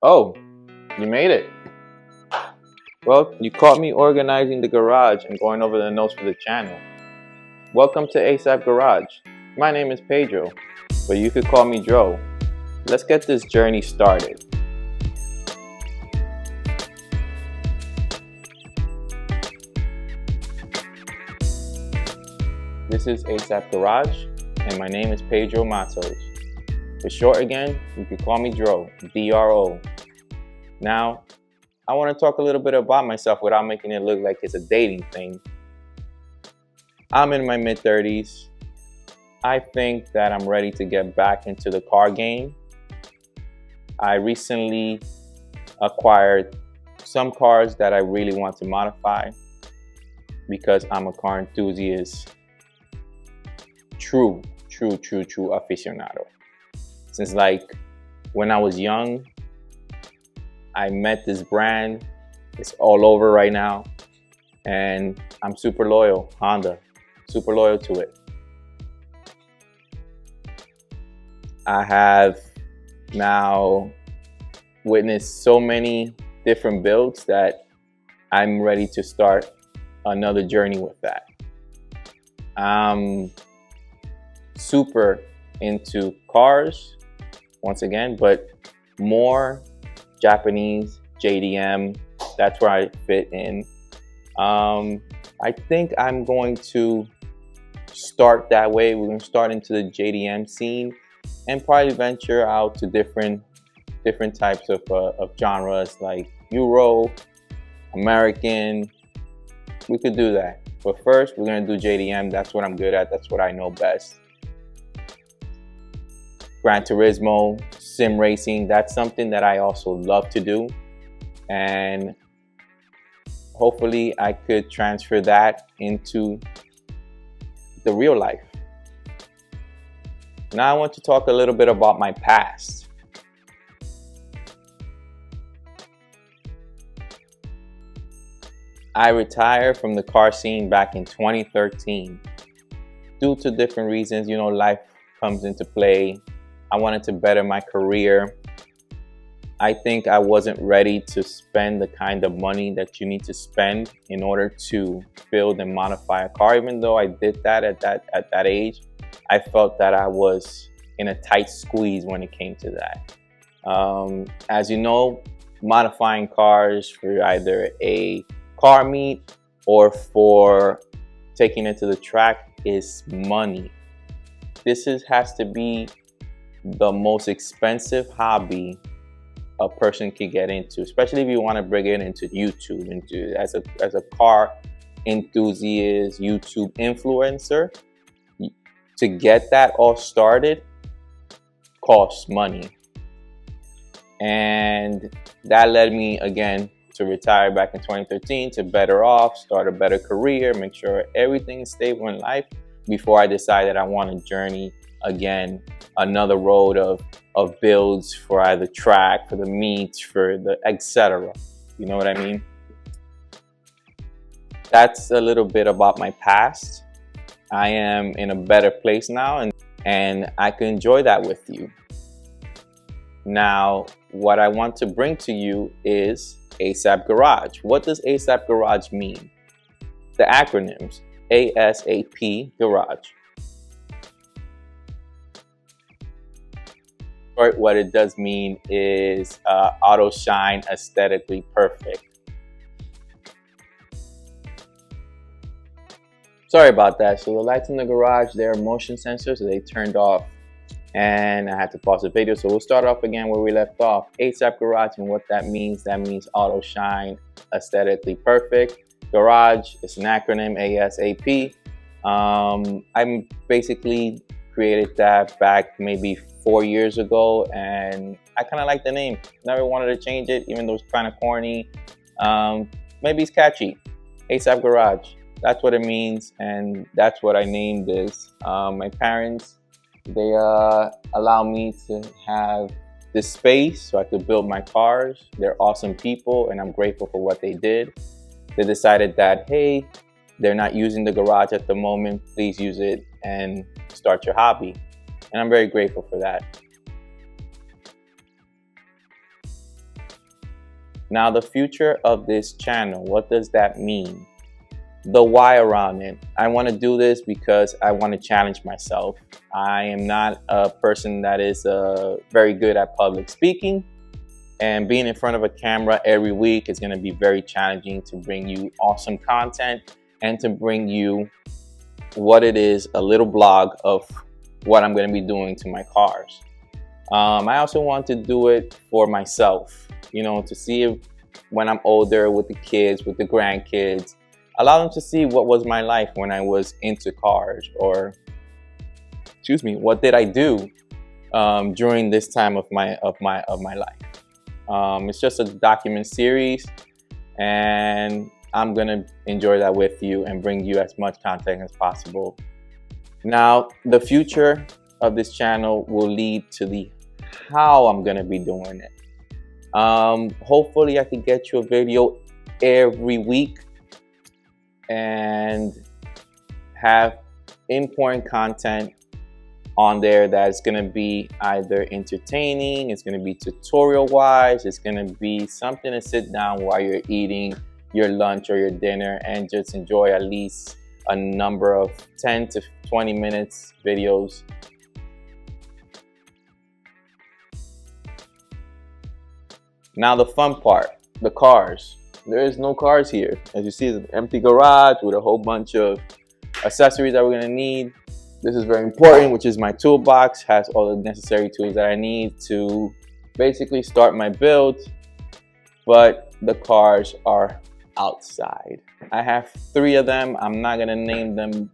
Oh, you made it. Well, you caught me organizing the garage and going over the notes for the channel. Welcome to A.S.A.P Garage. My name is Pedro, but you could call me Dro. Let's get this journey started. This is A.S.A.P Garage, and my name is Pedro Matos. For short again, you could call me Dro, D-R-O. Now, I want to talk a little bit about myself without making it look like it's a dating thing. I'm in my mid-30s. I think that I'm ready to get back into the car game. I recently acquired some cars that I really want to modify because I'm a car enthusiast. True aficionado. Since like when I was young, I met this brand. It's all over right now, and I'm super loyal. Honda, super loyal to it. I have now witnessed so many different builds that I'm ready to start another journey with that. I'm super into cars once again, but more Japanese, JDM, that's where I fit in. I think I'm going to start that way. We're going to start into the JDM scene and probably venture out to different types of genres like Euro, American. We could do that. But first, we're going to do JDM. That's what I'm good at. That's what I know best. Gran Turismo, sim racing, that's something that I also love to do. And hopefully I could transfer that into the real life. Now I want to talk a little bit about my past. I retired from the car scene back in 2013. Due to different reasons, you know, life comes into play. I wanted to better my career. I think I wasn't ready to spend the kind of money that you need to spend in order to build and modify a car. Even though I did that at that age, I felt that I was in a tight squeeze when it came to that. As you know, modifying cars for either a car meet or for taking it to the track is money. This has to be the most expensive hobby a person can get into, especially if you want to bring it into YouTube, into as a car enthusiast, YouTube influencer. To get that all started costs money, and that led me again to retire back in 2013 to better off, start a better career, make sure everything is stable in life before I decided I want to journey again another road of builds for either track, for the meets, for the etc. You know what I mean? That's a little bit about my past. I am in a better place now, and I can enjoy that with you. Now, what I want to bring to you is A.S.A.P Garage. What does A.S.A.P Garage mean? The acronyms, A.S.A.P Garage. What it does mean is auto shine aesthetically perfect. Sorry about that. So the lights in the garage, they're motion sensors, so they turned off and I had to pause the video. So we'll start off again where we left off. A.S.A.P Garage, and what that means auto shine aesthetically perfect. Garage is an acronym, A.S.A.P. I'm basically created that back maybe 4 years ago, and I kind of like the name. Never wanted to change it, even though it's kind of corny. Maybe it's catchy. A.S.A.P Garage. That's what it means, and that's what I named this. My parents, they allow me to have this space so I could build my cars. They're awesome people, and I'm grateful for what they did. They decided that, hey, they're not using the garage at the moment. Please use it and start your hobby. And I'm very grateful for that. Now, the future of this channel, what does that mean? The why around it. I want to do this because I want to challenge myself. I am not a person that is very good at public speaking, and being in front of a camera every week is going to be very challenging to bring you awesome content and to bring you what it is, a little blog of what I'm going to be doing to my cars. I also want to do it for myself, you know, to see if when I'm older with the kids, with the grandkids, allow them to see what was my life when I was into cars, or excuse me, what did I do during this time of my life. It's just a document series, and I'm gonna enjoy that with you and bring you as much content as possible. Now, the future of this channel will lead to the how I'm gonna be doing it. Hopefully I can get you a video every week and have important content on there that's going to be either entertaining, it's going to be tutorial wise, it's going to be something to sit down while you're eating your lunch or your dinner and just enjoy at least a number of 10 to 20 minutes videos. Now the fun part, the cars. There is no cars here. As you see, it's an empty garage with a whole bunch of accessories that we're gonna need. This is very important, which is my toolbox, has all the necessary tools that I need to basically start my build, but the cars are outside. I have 3 of them. I'm not gonna name them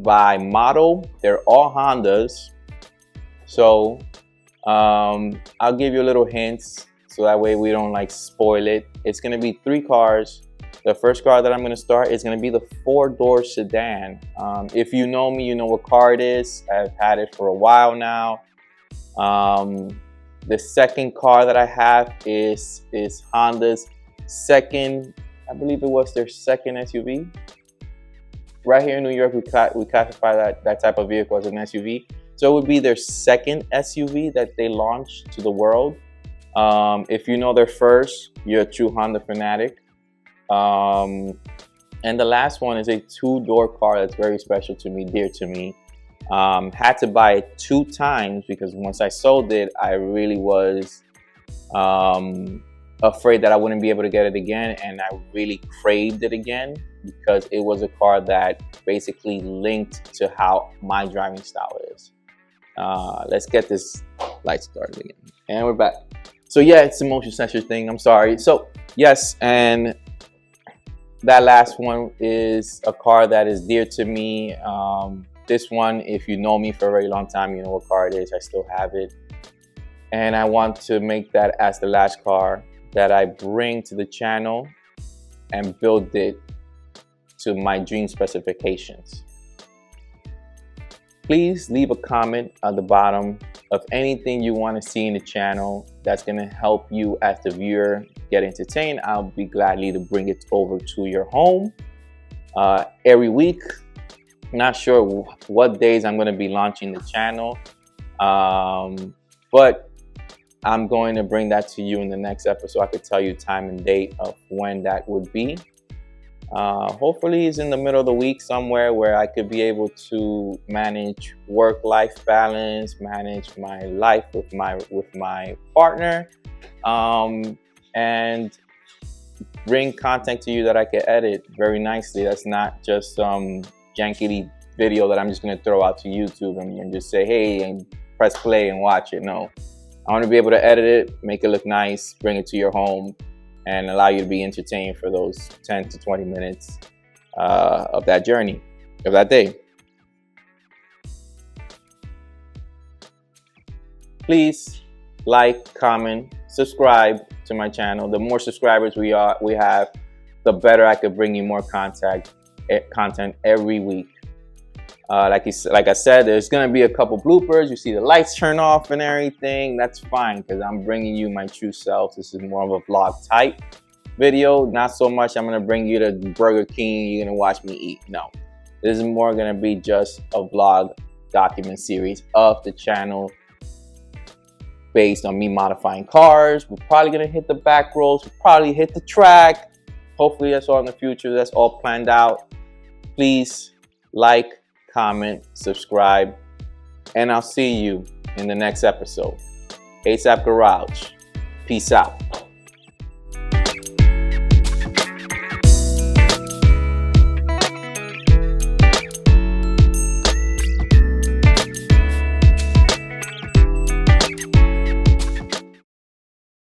by model. They're all Hondas. So I'll give you a little hints, so that way we don't like spoil it. It's gonna be 3 cars. The first car that I'm gonna start is gonna be the 4-door sedan. If you know me, you know what car it is. I've had it for a while now. The second car that I have is Honda's second, I believe it was their second SUV. Right here in New York, we classify that type of vehicle as an SUV. So it would be their second SUV that they launched to the world. If you know their first, you're a true Honda fanatic. And the last one is a 2-door car that's very special to me, dear to me. Had to buy it 2 times because once I sold it, I really was afraid that I wouldn't be able to get it again, and I really craved it again because it was a car that basically linked to how my driving style is. Let's get this light started again, and we're back. So yeah, it's a motion sensor thing, I'm sorry. So yes, and that last one is a car that is dear to me. This one, if you know me for a very long time, you know what car it is. I still have it. And I want to make that as the last car that I bring to the channel and build it to my dream specifications. Please leave a comment at the bottom of anything you want to see in the channel that's going to help you as the viewer get entertained. I'll be gladly to bring it over to your home every week. Not sure what days I'm going to be launching the channel, but I'm going to bring that to you in the next episode. I could tell you time and date of when that would be. Hopefully it's in the middle of the week somewhere where I could be able to manage work-life balance, manage my life with my partner, and bring content to you that I can edit very nicely. That's not just some jankety video that I'm just going to throw out to YouTube and just say, hey, and press play and watch it. No, I want to be able to edit it, make it look nice, bring it to your home, and allow you to be entertained for those 10 to 20 minutes of that journey, of that day. Please like, comment, subscribe to my channel. The more subscribers we have, the better I could bring you more content every week. Like I said, there's gonna be a couple bloopers. You see the lights turn off and everything. That's fine because I'm bringing you my true self. This is more of a vlog type video. Not so much I'm gonna bring you to Burger King, you're gonna watch me eat. No, this is more gonna be just a vlog document series of the channel based on me modifying cars. We're probably gonna hit the back roads. We'll probably hit the track. Hopefully that's all in the future. That's all planned out. Please like, comment, subscribe, and I'll see you in the next episode. A.S.A.P Garage. Peace out.